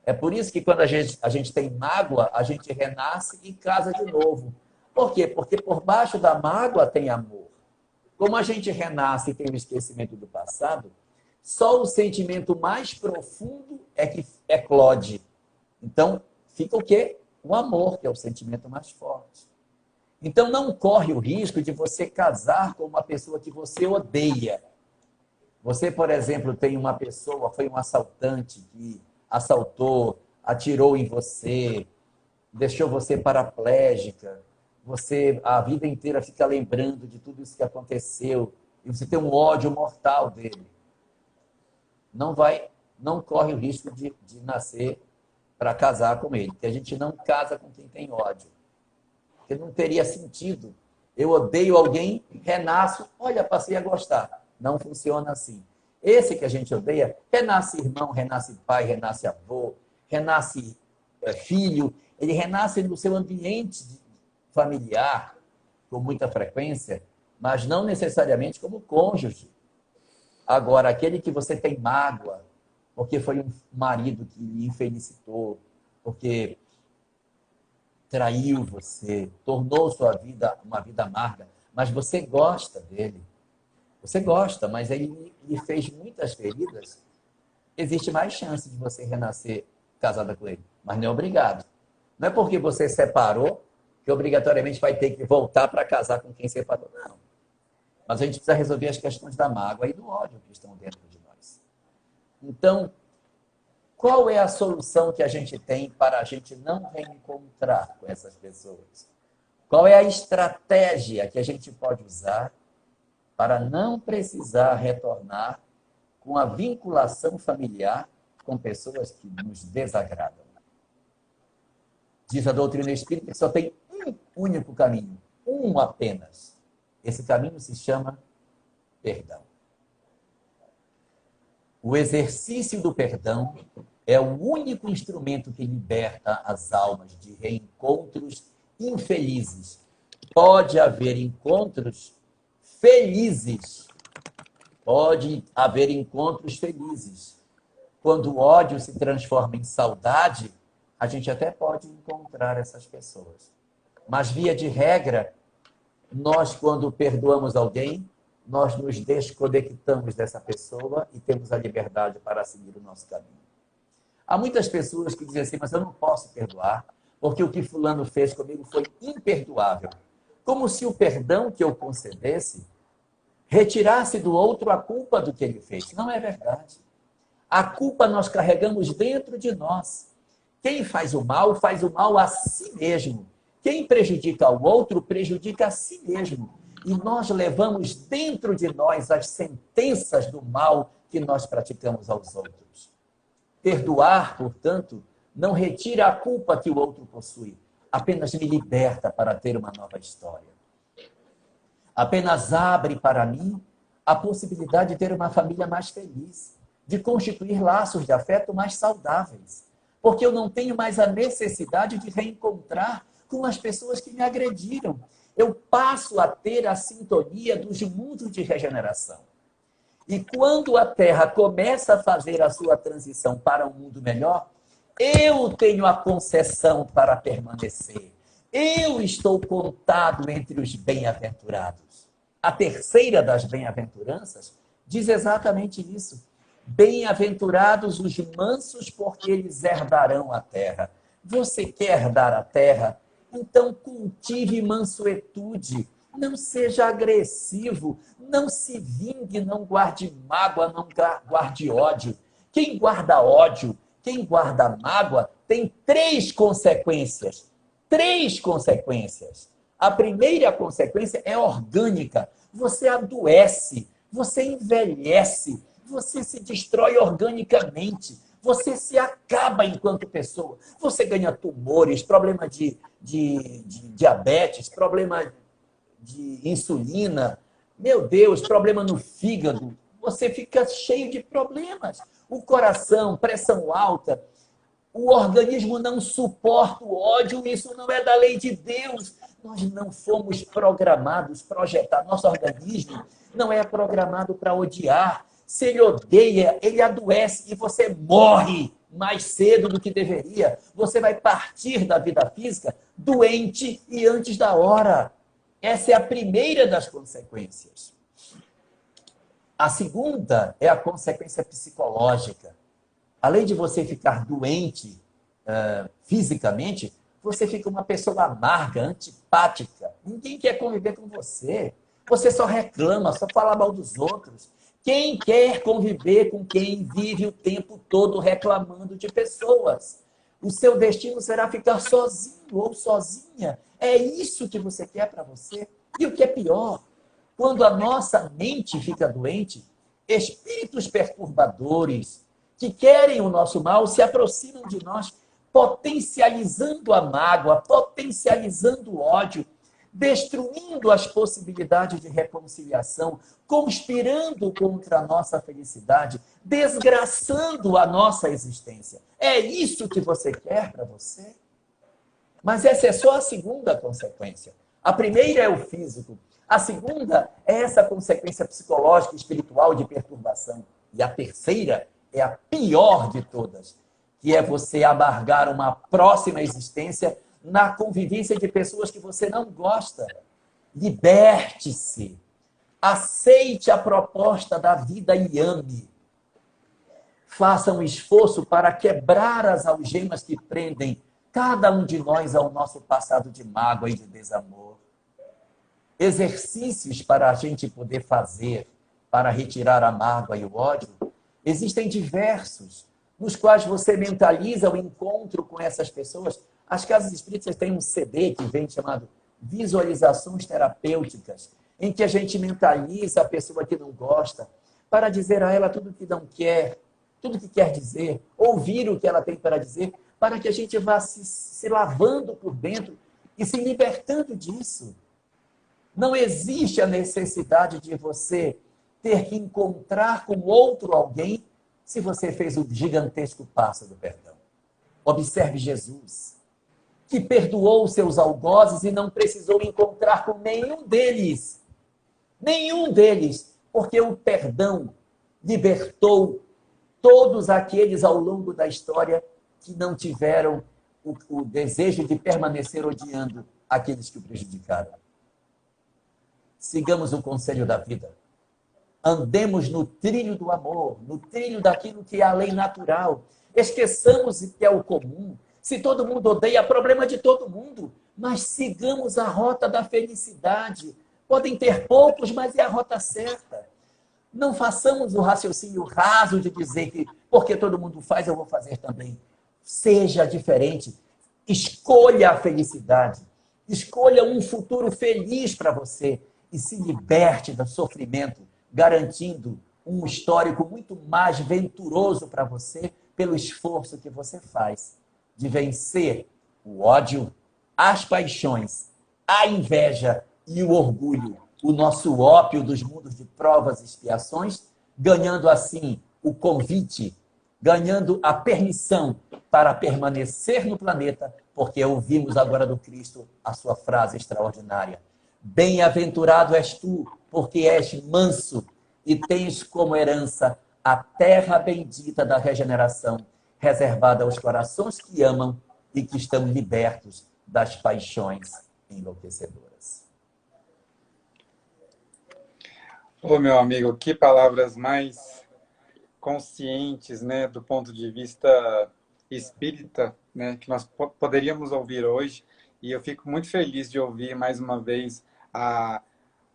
Speaker 2: É por isso que quando a gente tem mágoa, a gente renasce e casa de novo. Por quê? Porque por baixo da mágoa tem amor. Como a gente renasce e tem o esquecimento do passado, só o sentimento mais profundo é que eclode. Então, fica o quê? O amor, que é o sentimento mais forte. Então, não corre o risco de você casar com uma pessoa que você odeia. Você, por exemplo, tem uma pessoa, foi um assaltante que assaltou, atirou em você, deixou você paraplégica, você a vida inteira fica lembrando de tudo isso que aconteceu e você tem um ódio mortal dele. Não corre o risco de nascer para casar com ele, porque a gente não casa com quem tem ódio. Porque não teria sentido. Eu odeio alguém, renasço, olha, passei a gostar. Não funciona assim. Esse que a gente odeia, renasce irmão, renasce pai, renasce avô, renasce filho, ele renasce no seu ambiente familiar com muita frequência, mas não necessariamente como cônjuge. Agora, aquele que você tem mágoa, porque foi um marido que lhe infelicitou, porque traiu você, tornou sua vida uma vida amarga, mas você gosta dele. Você gosta, mas ele lhe fez muitas feridas. Existe mais chance de você renascer casada com ele, mas não é obrigado. Não é porque você separou que obrigatoriamente vai ter que voltar para casar com quem separou. Não. Mas a gente precisa resolver as questões da mágoa e do ódio que estão dentro de nós. Então, qual é a solução que a gente tem para a gente não reencontrar com essas pessoas? Qual é a estratégia que a gente pode usar para não precisar retornar com a vinculação familiar com pessoas que nos desagradam? Diz a doutrina espírita que só tem um único caminho, um apenas. Esse caminho se chama perdão. O exercício do perdão é o único instrumento que liberta as almas de reencontros infelizes. Pode haver encontros felizes. Pode haver encontros felizes. Quando o ódio se transforma em saudade, a gente até pode encontrar essas pessoas. Mas, via de regra, nós, quando perdoamos alguém, nós nos desconectamos dessa pessoa e temos a liberdade para seguir o nosso caminho. Há muitas pessoas que dizem assim, mas eu não posso perdoar, porque o que fulano fez comigo foi imperdoável. Como se o perdão que eu concedesse retirasse do outro a culpa do que ele fez. Não é verdade. A culpa nós carregamos dentro de nós. Quem faz o mal a si mesmo. Quem prejudica o outro, prejudica a si mesmo. E nós levamos dentro de nós as sentenças do mal que nós praticamos aos outros. Perdoar, portanto, não retira a culpa que o outro possui, apenas me liberta para ter uma nova história. Apenas abre para mim a possibilidade de ter uma família mais feliz, de constituir laços de afeto mais saudáveis, porque eu não tenho mais a necessidade de reencontrar com as pessoas que me agrediram. Eu passo a ter a sintonia dos mundos de regeneração. E quando a Terra começa a fazer a sua transição para um mundo melhor, eu tenho a concessão para permanecer. Eu estou contado entre os bem-aventurados. A terceira das bem-aventuranças diz exatamente isso. Bem-aventurados os mansos, porque eles herdarão a terra. Você quer herdar a terra? Então cultive mansuetude. Não seja agressivo, não se vingue, não guarde mágoa, não guarde ódio. Quem guarda ódio, quem guarda mágoa, tem 3 consequências. 3 consequências. A primeira consequência é orgânica. Você adoece, você envelhece, você se destrói organicamente, você se acaba enquanto pessoa. Você ganha tumores, problema de diabetes, problema de insulina, meu Deus, problema no fígado, você fica cheio de problemas. O coração, pressão alta, o organismo não suporta o ódio, isso não é da lei de Deus. Nós não fomos programados, projetados, nosso organismo não é programado para odiar. Se ele odeia, ele adoece e você morre mais cedo do que deveria. Você vai partir da vida física doente e antes da hora. Essa é a primeira das consequências. A segunda é a consequência psicológica. Além de você ficar doente fisicamente, você fica uma pessoa amarga, antipática. Ninguém quer conviver com você. Você só reclama, só fala mal dos outros. Quem quer conviver com quem vive o tempo todo reclamando de pessoas? O seu destino será ficar sozinho ou sozinha. É isso que você quer para você? E o que é pior, quando a nossa mente fica doente, espíritos perturbadores que querem o nosso mal se aproximam de nós, potencializando a mágoa, potencializando o ódio, destruindo as possibilidades de reconciliação, conspirando contra a nossa felicidade, desgraçando a nossa existência. É isso que você quer para você? Mas essa é só a segunda consequência. A primeira é o físico. A segunda é essa consequência psicológica e espiritual de perturbação. E a terceira é a pior de todas, que é você amargar uma próxima existência na convivência de pessoas que você não gosta. Liberte-se. Aceite a proposta da vida e ame. Faça um esforço para quebrar as algemas que prendem cada um de nós ao nosso passado de mágoa e de desamor. Exercícios para a gente poder fazer para retirar a mágoa e o ódio, existem diversos, nos quais você mentaliza o encontro com essas pessoas. As casas espíritas têm um CD que vem chamado Visualizações Terapêuticas, em que a gente mentaliza a pessoa que não gosta, para dizer a ela tudo que não quer, tudo que quer dizer, ouvir o que ela tem para dizer, para que a gente vá se lavando por dentro e se libertando disso. Não existe a necessidade de você ter que encontrar com outro alguém se você fez o gigantesco passo do perdão. Observe Jesus, que perdoou seus algozes e não precisou encontrar com nenhum deles. Nenhum deles, porque o perdão libertou todos aqueles ao longo da história que não tiveram o desejo de permanecer odiando aqueles que o prejudicaram. Sigamos o conselho da vida. Andemos no trilho do amor, no trilho daquilo que é a lei natural. Esqueçamos o que é o comum. Se todo mundo odeia, é problema de todo mundo. Mas sigamos a rota da felicidade. Podem ter poucos, mas é a rota certa. Não façamos o raciocínio raso de dizer que porque todo mundo faz, eu vou fazer também. Seja diferente. Escolha a felicidade. Escolha um futuro feliz para você e se liberte do sofrimento, garantindo um histórico muito mais venturoso para você pelo esforço que você faz de vencer o ódio, as paixões, a inveja e o orgulho, o nosso ópio dos mundos de provas e expiações, ganhando assim o convite, ganhando a permissão para permanecer no planeta, porque ouvimos agora do Cristo a sua frase extraordinária. Bem-aventurado és tu, porque és manso e tens como herança a terra bendita da regeneração, reservada aos corações que amam e que estão libertos das paixões enlouquecedoras.
Speaker 1: Ô, meu amigo, que palavras mais conscientes, né, do ponto de vista espírita, né, que nós poderíamos ouvir hoje. E eu fico muito feliz de ouvir mais uma vez a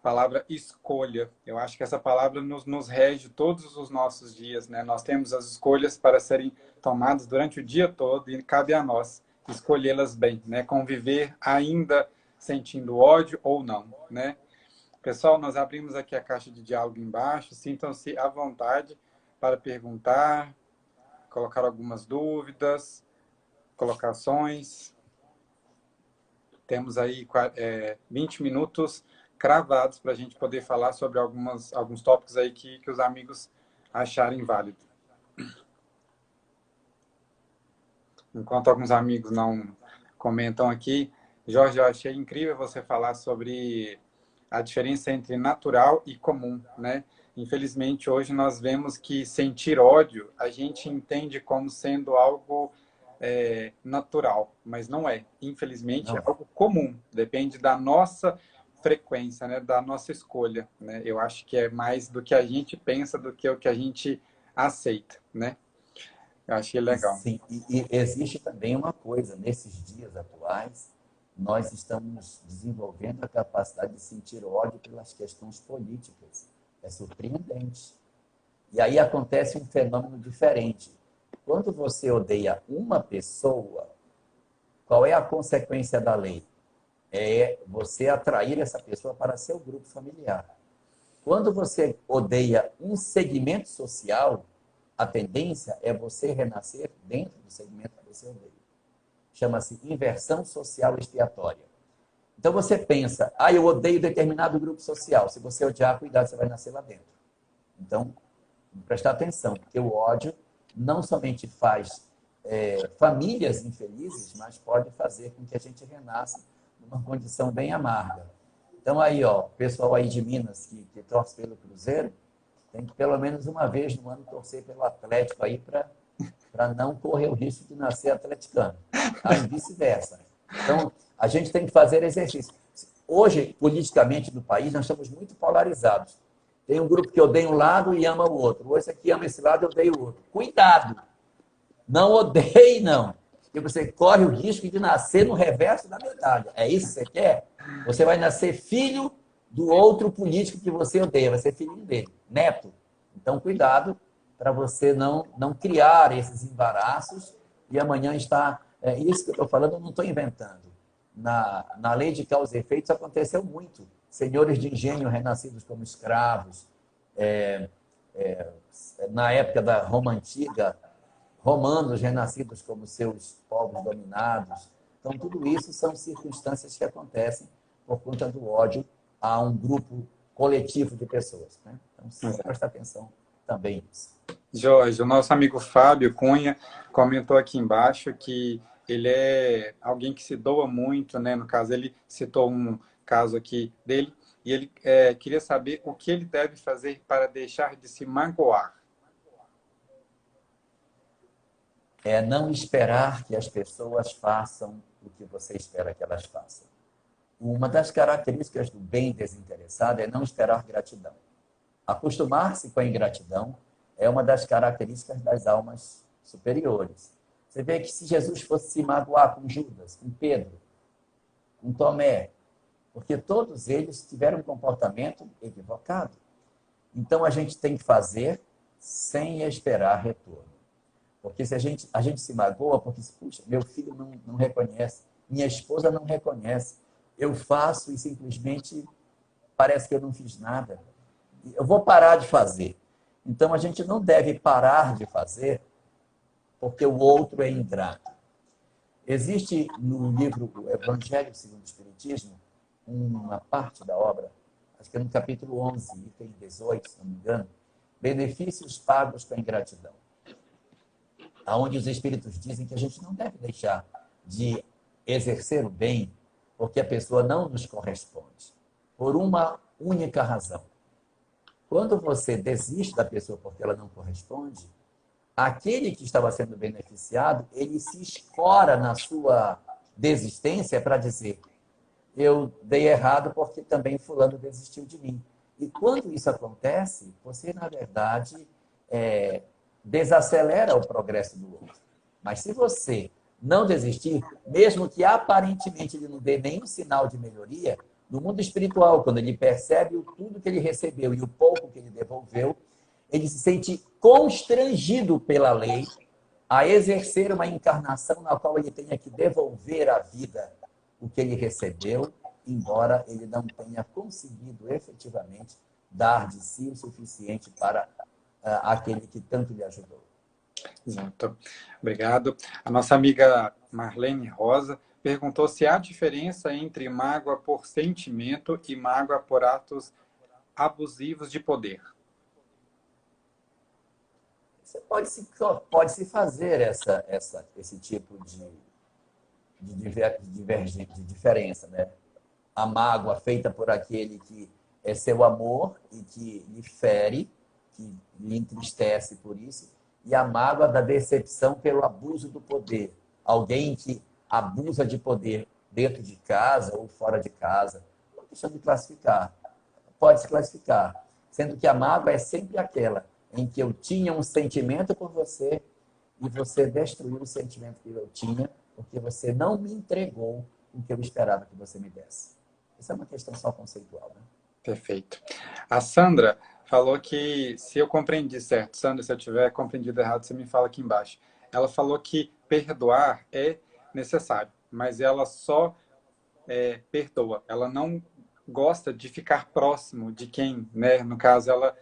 Speaker 1: palavra escolha. Eu acho que essa palavra nos rege todos os nossos dias, né? Nós temos as escolhas para serem tomadas durante o dia todo e cabe a nós escolhê-las bem, né? Conviver ainda sentindo ódio ou não, né? Pessoal, nós abrimos aqui a caixa de diálogo embaixo. Sintam-se à vontade para perguntar, colocar algumas dúvidas, colocações. Temos aí 20 minutos cravados para a gente poder falar sobre alguns tópicos aí que os amigos acharem válido. Enquanto alguns amigos não comentam aqui, Jorge, eu achei incrível você falar sobre a diferença entre natural e comum, né? Infelizmente, hoje nós vemos que sentir ódio, a gente entende como sendo algo natural, mas não é. Infelizmente, é algo comum. Depende da nossa frequência, né? Da nossa escolha, né? Eu acho que é mais do que a gente pensa do que o que a gente aceita, né? Eu achei legal.
Speaker 2: Sim, e existe também uma coisa, nesses dias atuais, nós estamos desenvolvendo a capacidade de sentir ódio pelas questões políticas. É surpreendente. E aí acontece um fenômeno diferente. Quando você odeia uma pessoa, qual é a consequência da lei? É você atrair essa pessoa para seu grupo familiar. Quando você odeia um segmento social, a tendência é você renascer dentro do segmento que você odeia. Chama-se inversão social expiatória. Então você pensa, eu odeio determinado grupo social. Se você odiar, cuidado, você vai nascer lá dentro. Então, prestar atenção, porque o ódio não somente faz famílias infelizes, mas pode fazer com que a gente renasça numa condição bem amarga. Então aí, o pessoal aí de Minas que torce pelo Cruzeiro, tem que pelo menos uma vez no ano torcer pelo Atlético aí para não correr o risco de nascer atleticano. Tá? E vice-versa. Então, a gente tem que fazer exercício. Hoje, politicamente no país, nós estamos muito polarizados. Tem um grupo que odeia um lado e ama o outro. Esse aqui ama esse lado e odeia o outro. Cuidado! Não odeie, não. Porque você corre o risco de nascer no reverso da medalha. É isso que você quer? Você vai nascer filho do outro político que você odeia. Vai ser filhinho dele, neto. Então, cuidado para você não criar esses embaraços e amanhã está... isso que eu estou falando, eu não estou inventando. Na lei de causa e efeito, isso aconteceu muito. Senhores de engenho renascidos como escravos. Na época da Roma Antiga, romanos renascidos como seus povos dominados. Então, tudo isso são circunstâncias que acontecem por conta do ódio a um grupo coletivo de pessoas. Né? Então, só prestar atenção também nisso.
Speaker 1: Jorge, o nosso amigo Fábio Cunha comentou aqui embaixo que ele é alguém que se doa muito, né? No caso, ele citou um caso aqui dele, e ele queria saber o que ele deve fazer para deixar de se magoar.
Speaker 2: É não esperar que as pessoas façam o que você espera que elas façam. Uma das características do bem desinteressado é não esperar gratidão. Acostumar-se com a ingratidão é uma das características das almas superiores. Você vê que se Jesus fosse se magoar com Judas, com Pedro, com Tomé, porque todos eles tiveram um comportamento equivocado. Então, a gente tem que fazer sem esperar retorno. Porque se a gente se magoa, porque, puxa, meu filho não reconhece, minha esposa não reconhece, eu faço e simplesmente parece que eu não fiz nada. Eu vou parar de fazer. Então, a gente não deve parar de fazer porque o outro é ingrato. Existe no livro O Evangelho segundo o Espiritismo, uma parte da obra, acho que é no capítulo 11, item 18, se não me engano, benefícios pagos com a ingratidão. Onde os espíritos dizem que a gente não deve deixar de exercer o bem porque a pessoa não nos corresponde. Por uma única razão. Quando você desiste da pessoa porque ela não corresponde, aquele que estava sendo beneficiado, ele se escora na sua desistência para dizer: eu dei errado porque também fulano desistiu de mim. E quando isso acontece, você, na verdade, desacelera o progresso do outro. Mas se você não desistir, mesmo que aparentemente ele não dê nenhum sinal de melhoria, no mundo espiritual, quando ele percebe o tudo que ele recebeu e o pouco que ele devolveu, ele se sente constrangido pela lei a exercer uma encarnação na qual ele tenha que devolver à vida o que ele recebeu, embora ele não tenha conseguido efetivamente dar de si o suficiente para aquele que tanto lhe ajudou.
Speaker 1: Exato. Obrigado. A nossa amiga Marlene Rosa perguntou se há diferença entre mágoa por sentimento e mágoa por atos abusivos de poder.
Speaker 2: Você pode-se fazer esse tipo de diferença, né? A mágoa feita por aquele que é seu amor e que lhe fere, que lhe entristece por isso, e a mágoa da decepção pelo abuso do poder. Alguém que abusa de poder dentro de casa ou fora de casa. Não é questão de classificar. Pode se classificar. Sendo que a mágoa é sempre aquela em que eu tinha um sentimento por você e você destruiu o sentimento que eu tinha porque você não me entregou o que eu esperava que você me desse. Isso é uma questão só conceitual, né?
Speaker 1: Perfeito. A Sandra falou que, se eu compreendi certo, Sandra, se eu tiver compreendido errado, você me fala aqui embaixo. Ela falou que perdoar é necessário, mas ela só perdoa. Ela não gosta de ficar próximo de quem, né? No caso, ela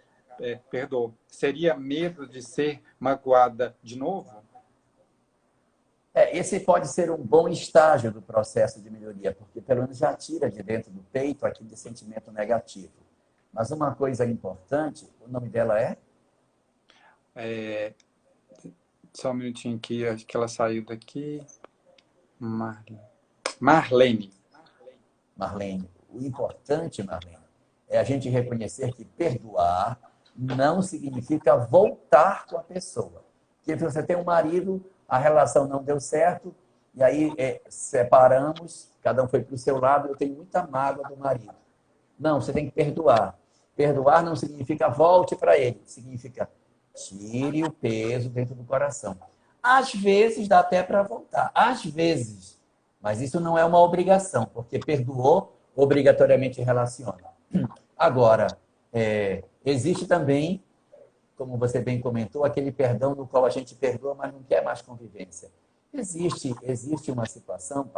Speaker 1: perdoou. Seria medo de ser magoada de novo?
Speaker 2: Esse pode ser um bom estágio do processo de melhoria, porque pelo menos já tira de dentro do peito aquele sentimento negativo. Mas uma coisa importante, o nome dela é?
Speaker 1: Só um minutinho aqui, acho que ela saiu daqui. Marlene.
Speaker 2: Marlene. O importante, Marlene, é a gente reconhecer que perdoar não significa voltar com a pessoa. Porque você tem um marido, a relação não deu certo, e aí separamos, cada um foi para o seu lado, eu tenho muita mágoa do marido. Não, você tem que perdoar. Perdoar não significa volte para ele, significa tire o peso dentro do coração. Às vezes dá até para voltar, às vezes, mas isso não é uma obrigação, porque perdoou obrigatoriamente relaciona. Agora, existe também, como você bem comentou, aquele perdão no qual a gente perdoa, mas não quer mais convivência. Existe uma situação,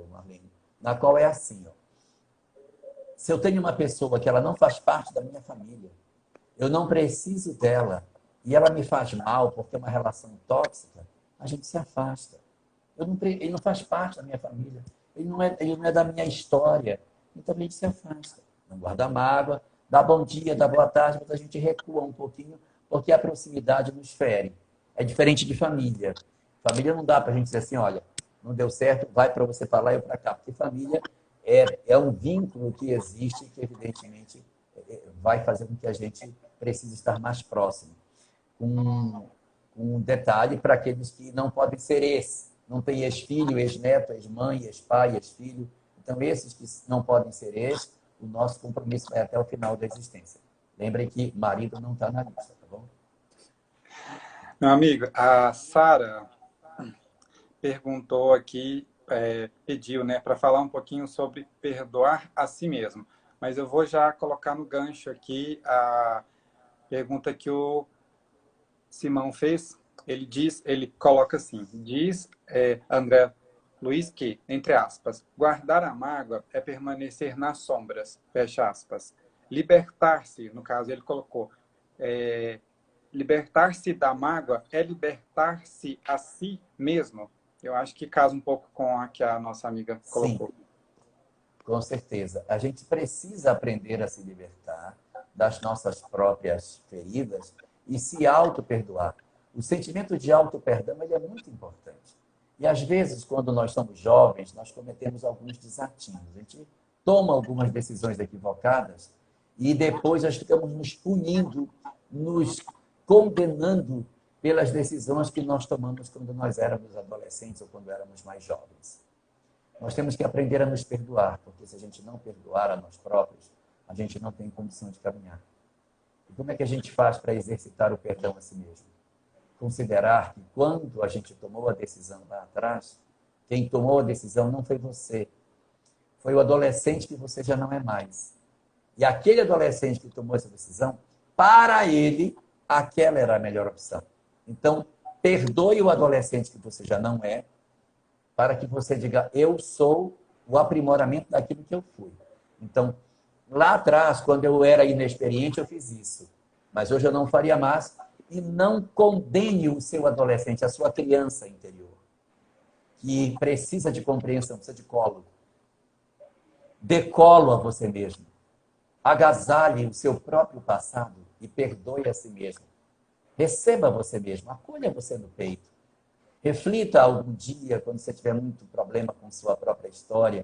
Speaker 2: Marlene, na qual é assim, ó. Se eu tenho uma pessoa que ela não faz parte da minha família, eu não preciso dela, e ela me faz mal porque é uma relação tóxica, a gente se afasta. Ele não faz parte da minha família, ele não é da minha história, então a gente se afasta. Não guarda mágoa, dá bom dia, dá boa tarde, mas a gente recua um pouquinho, porque a proximidade nos fere. É diferente de família. Família não dá para a gente dizer assim, olha, não deu certo, vai para você para lá e eu para cá, porque família é um vínculo que existe que, evidentemente, vai fazer com que a gente precise estar mais próximo. Um detalhe para aqueles que não podem ser esse. Não tem ex-filho, ex-neto, ex-mãe, ex-pai, ex-filho. Então, esses que não podem ser ex, o nosso compromisso vai até o final da existência. Lembrem que marido não está na lista, tá bom?
Speaker 1: Meu amigo, a Sara perguntou aqui, pediu, né, para falar um pouquinho sobre perdoar a si mesmo. Mas eu vou já colocar no gancho aqui a pergunta que o Simão fez. Ele coloca assim, diz André Luiz que, entre aspas, guardar a mágoa é permanecer nas sombras, fecha aspas. Libertar-se, no caso ele colocou, libertar-se da mágoa é libertar-se a si mesmo. Eu acho que casa um pouco com a que a nossa amiga colocou.
Speaker 2: Sim, com certeza. A gente precisa aprender a se libertar das nossas próprias feridas e se auto-perdoar. O sentimento de auto-perdão ele é muito importante. E às vezes, quando nós somos jovens, nós cometemos alguns desatinos. A gente toma algumas decisões equivocadas e depois nós ficamos nos punindo, nos condenando pelas decisões que nós tomamos quando nós éramos adolescentes ou quando éramos mais jovens. Nós temos que aprender a nos perdoar, porque se a gente não perdoar a nós próprios, a gente não tem condição de caminhar. E como é que a gente faz para exercitar o perdão a si mesmo? Considerar que quando a gente tomou a decisão lá atrás, quem tomou a decisão não foi você, foi o adolescente que você já não é mais. E aquele adolescente que tomou essa decisão, para ele, aquela era a melhor opção. Então, perdoe o adolescente que você já não é, para que você diga, eu sou o aprimoramento daquilo que eu fui. Então, lá atrás, quando eu era inexperiente, eu fiz isso. Mas hoje eu não faria mais. E não condene o seu adolescente, a sua criança interior, que precisa de compreensão, precisa de colo. Dê colo a você mesmo. Agasalhe o seu próprio passado e perdoe a si mesmo. Receba você mesmo, acolha você no peito. Reflita algum dia, quando você tiver muito problema com sua própria história,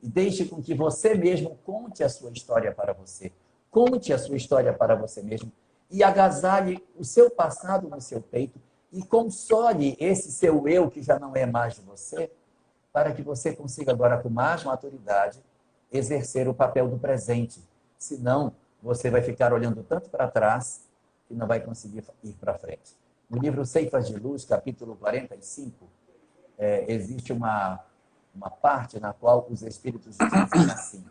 Speaker 2: e deixe com que você mesmo conte a sua história para você. Conte a sua história para você mesmo e agasalhe o seu passado no seu peito e console esse seu eu que já não é mais de você, para que você consiga agora, com mais maturidade, exercer o papel do presente. Senão, você vai ficar olhando tanto para trás que não vai conseguir ir para frente. No livro Ceifas de Luz, capítulo 45, existe uma parte na qual os Espíritos dizem assim.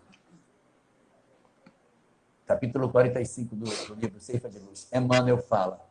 Speaker 2: Capítulo 45 do livro Ceifas de Luz. Emmanuel fala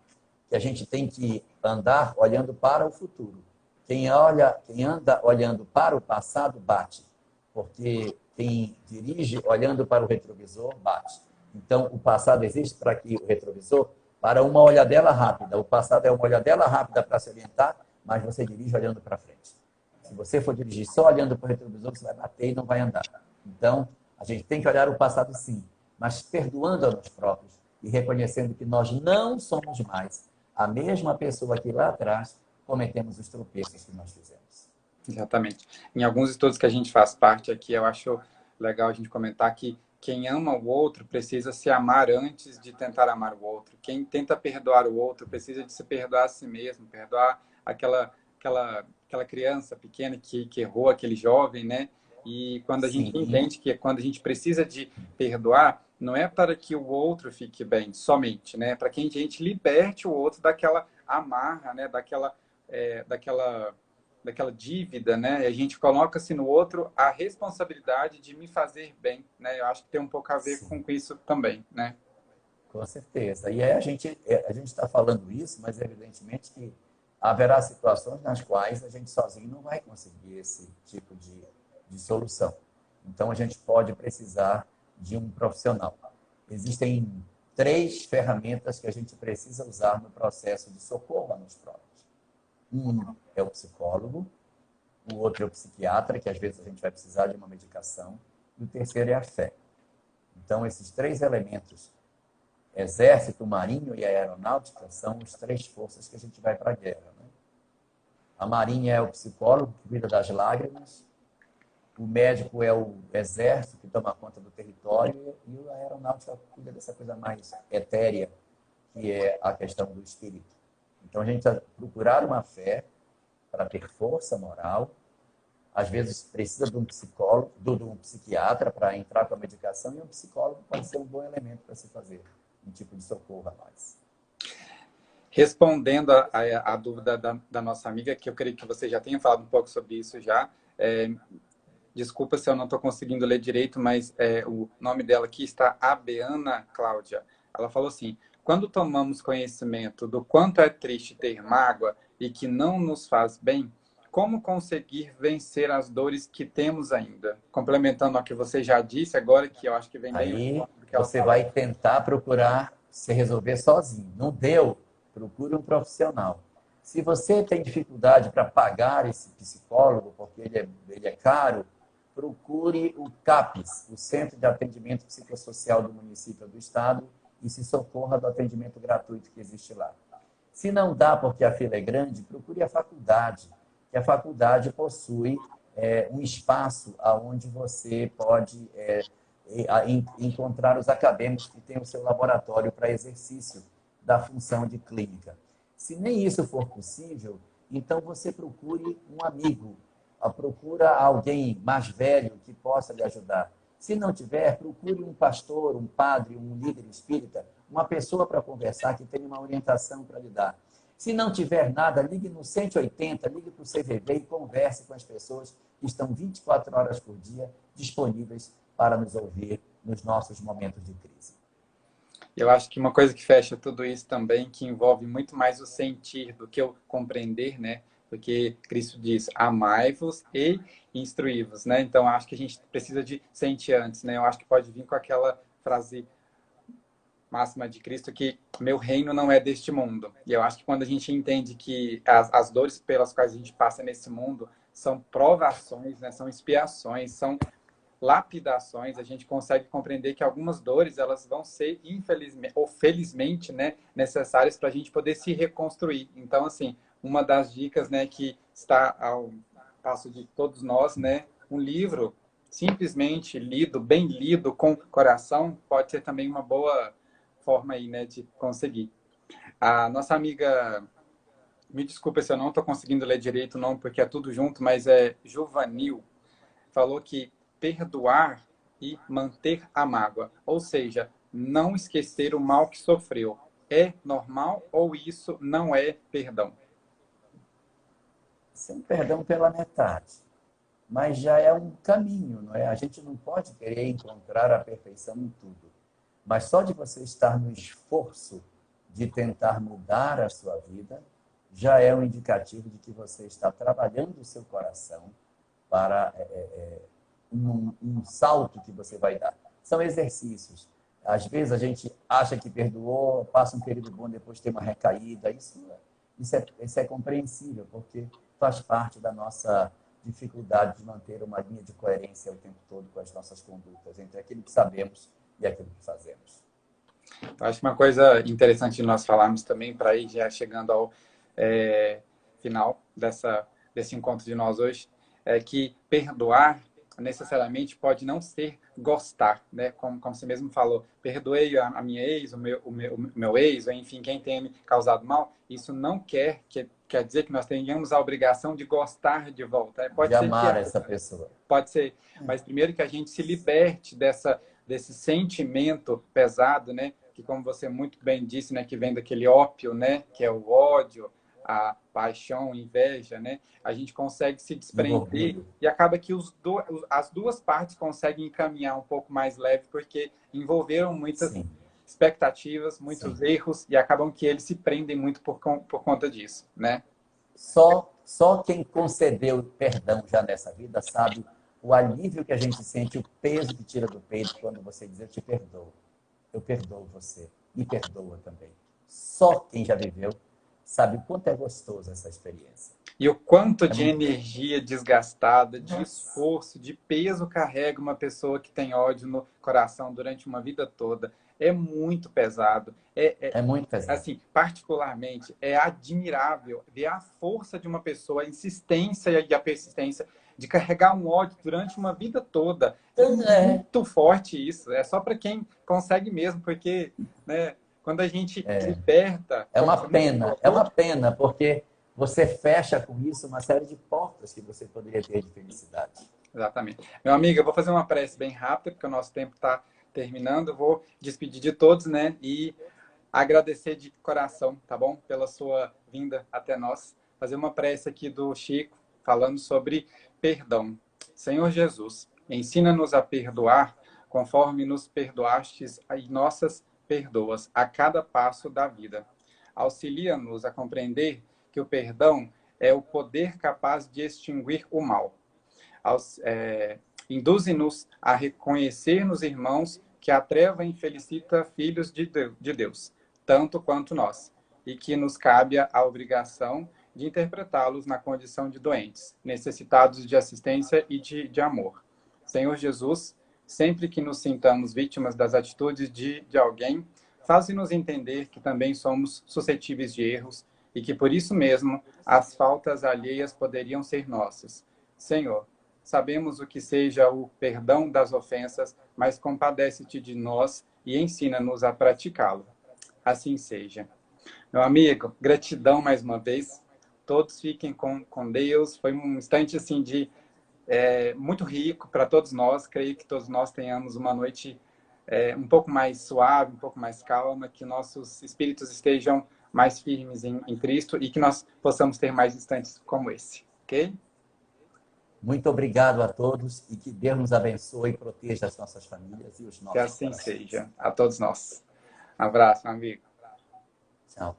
Speaker 2: que a gente tem que andar olhando para o futuro. Quem anda olhando para o passado, bate. Porque quem dirige olhando para o retrovisor, bate. Então, o passado existe para que o retrovisor, para uma olhadela rápida. O passado é uma olhadela rápida para se orientar, mas você dirige olhando para frente. Se você for dirigir só olhando para o retrovisor, você vai bater e não vai andar. Então, a gente tem que olhar o passado sim, mas perdoando a nós próprios e reconhecendo que nós não somos mais a mesma pessoa que lá atrás cometemos os tropeços que nós fizemos.
Speaker 1: Exatamente. Em alguns estudos que a gente faz parte aqui, eu acho legal a gente comentar que quem ama o outro precisa se amar antes de tentar amar o outro. Quem tenta perdoar o outro precisa de se perdoar a si mesmo, perdoar aquela criança pequena que errou, aquele jovem, né? E quando a gente entende que quando a gente precisa de perdoar, não é para que o outro fique bem somente, né? É para que a gente liberte o outro daquela amarra, né? Daquela dívida, né? E a gente coloca-se no outro a responsabilidade de me fazer bem, né? Eu acho que tem um pouco a ver com isso também, né?
Speaker 2: Com certeza. E aí a gente está falando isso, mas evidentemente que haverá situações nas quais a gente sozinho não vai conseguir esse tipo de solução. Então, a gente pode precisar de um profissional. Existem 3 ferramentas que a gente precisa usar no processo de socorro a nós próprios. Um é o psicólogo, o outro é o psiquiatra, que às vezes a gente vai precisar de uma medicação, e o terceiro é a fé. Então, esses 3 elementos, Exército, Marinho e Aeronáutica, são as 3 forças que a gente vai para a guerra. Né? A Marinha é o psicólogo, que cuida das lágrimas, o médico é o Exército, que toma conta do território, e a Aeronáutica cuida dessa coisa mais etérea, que é a questão do espírito. Então, a gente vai procurar uma fé para ter força moral. Às vezes, precisa de um psicólogo, de um psiquiatra para entrar com a medicação, e um psicólogo pode ser um bom elemento para se fazer um tipo de socorro a nós.
Speaker 1: Respondendo a dúvida da nossa amiga, que eu creio que você já tenha falado um pouco sobre isso já, desculpa se eu não estou conseguindo ler direito, mas o nome dela aqui está Abeana Cláudia. Ela falou assim: quando tomamos conhecimento do quanto é triste ter mágoa e que não nos faz bem, como conseguir vencer as dores que temos ainda? Complementando ao que você já disse agora, que eu acho que vem bem
Speaker 2: Aí
Speaker 1: do que ela
Speaker 2: você
Speaker 1: falou.
Speaker 2: vai tentar procurar se resolver sozinho. Não deu? Procure um profissional. Se você tem dificuldade para pagar esse psicólogo, porque ele é caro, procure o CAPES, o Centro de Atendimento Psicossocial do município ou do estado, e se socorra do atendimento gratuito que existe lá. Se não dá porque a fila é grande, procure a faculdade, que a faculdade possui um espaço onde você pode encontrar os acadêmicos que têm o seu laboratório para exercício da função de clínica. Se nem isso for possível, então você procure um amigo, procura alguém mais velho que possa lhe ajudar. Se não tiver, procure um pastor, um padre, um líder espírita, uma pessoa para conversar que tenha uma orientação para lhe dar. Se não tiver nada, ligue no 180, ligue para o CVV e converse com as pessoas que estão 24 horas por dia disponíveis para nos ouvir nos nossos momentos de crise.
Speaker 1: Eu acho que uma coisa que fecha tudo isso também, que envolve muito mais o sentir do que o compreender, né? Porque Cristo diz: amai-vos e instruí-vos, né? Então, acho que a gente precisa de sentir antes, né? Eu acho que pode vir com aquela frase máxima de Cristo que meu reino não é deste mundo. E eu acho que quando a gente entende que as dores pelas quais a gente passa nesse mundo são provações, né? São expiações, são lapidações, a gente consegue compreender que algumas dores elas vão ser infelizmente ou felizmente, né, necessárias para a gente poder se reconstruir. Então, assim, uma das dicas, né, que está ao passo de todos nós, né, um livro simplesmente lido, bem lido, com coração, pode ser também uma boa forma aí, né, de conseguir. A nossa amiga, me desculpa se eu não estou conseguindo ler direito o nome, porque é tudo junto, mas é Juvanil, falou que perdoar e manter a mágoa, ou seja, não esquecer o mal que sofreu. é normal ou isso não é perdão?
Speaker 2: Sem perdão pela metade. Mas já é um caminho, não é? A gente não pode querer encontrar a perfeição em tudo. Mas só de você estar no esforço de tentar mudar a sua vida, já é um indicativo de que você está trabalhando o seu coração para um salto que você vai dar. São exercícios. Às vezes a gente acha que perdoou, passa um período bom, depois tem uma recaída. Isso é compreensível, porque faz parte da nossa dificuldade de manter uma linha de coerência o tempo todo com as nossas condutas, entre aquilo que sabemos e aquilo que fazemos.
Speaker 1: Eu acho uma coisa interessante de nós falarmos também, para ir já chegando ao final desse encontro de nós hoje, é que perdoar necessariamente pode não ser gostar, né? Como você mesmo falou, perdoei a minha ex, o meu ex, ou enfim, quem tenha me causado mal, isso não quer dizer que nós tenhamos a obrigação de gostar de volta. Pode
Speaker 2: De
Speaker 1: ser que
Speaker 2: amar essa pessoa.
Speaker 1: pode ser, mas primeiro que a gente se liberte desse sentimento pesado, né? Que como você muito bem disse, né? Que vem daquele ópio, né? Que é o ódio, a paixão, a inveja, né? A gente consegue se desprender e acaba que as duas partes conseguem caminhar um pouco mais leve, porque envolveram muitas
Speaker 2: Sim.
Speaker 1: expectativas, muitos erros, e acabam que eles se prendem muito por conta disso, né?
Speaker 2: Só quem concedeu perdão já nessa vida sabe o alívio que a gente sente, o peso que tira do peito quando você diz: eu te perdoo, eu perdoo você, me perdoa também. Só quem já viveu sabe o quanto é gostoso essa experiência.
Speaker 1: E o quanto de energia desgastada, de esforço, de peso carrega uma pessoa que tem ódio no coração durante uma vida toda. É muito pesado.
Speaker 2: É muito pesado.
Speaker 1: Assim, particularmente, é admirável ver a força de uma pessoa, a insistência e a persistência de carregar um ódio durante uma vida toda. É muito forte isso. É só para quem consegue mesmo, porque, né, quando a gente liberta...
Speaker 2: É uma pena, porque você fecha com isso uma série de portas que você poderia ter de felicidade.
Speaker 1: Exatamente. Meu amigo, eu vou fazer uma prece bem rápida, porque o nosso tempo está terminando. Eu vou despedir de todos, né? E agradecer de coração, tá bom? Pela sua vinda até nós. Fazer uma prece aqui do Chico, falando sobre perdão. Senhor Jesus, ensina-nos a perdoar conforme nos perdoastes as nossas perdoas a cada passo da vida. Auxilia-nos a compreender que o perdão é o poder capaz de extinguir o mal. Induze-nos a reconhecer nos irmãos que a treva infelicita filhos de Deus, tanto quanto nós, e que nos cabe a obrigação de interpretá-los na condição de doentes, necessitados de assistência e de amor. Senhor Jesus, sempre que nos sintamos vítimas das atitudes de alguém, faze-nos entender que também somos suscetíveis de erros e que, por isso mesmo, as faltas alheias poderiam ser nossas. Senhor, sabemos o que seja o perdão das ofensas, mas compadece-te de nós e ensina-nos a praticá-lo. Assim seja. Meu amigo, gratidão mais uma vez. Todos fiquem com Deus. Foi um instante assim muito rico para todos nós. Creio que todos nós tenhamos uma noite um pouco mais suave, um pouco mais calma, que nossos espíritos estejam mais firmes em Cristo e que nós possamos ter mais instantes como esse, ok?
Speaker 2: Muito obrigado a todos e que Deus nos abençoe e proteja as nossas famílias e os nossos
Speaker 1: Que assim seja, a todos nós. Um abraço, meu amigo.
Speaker 2: Tchau.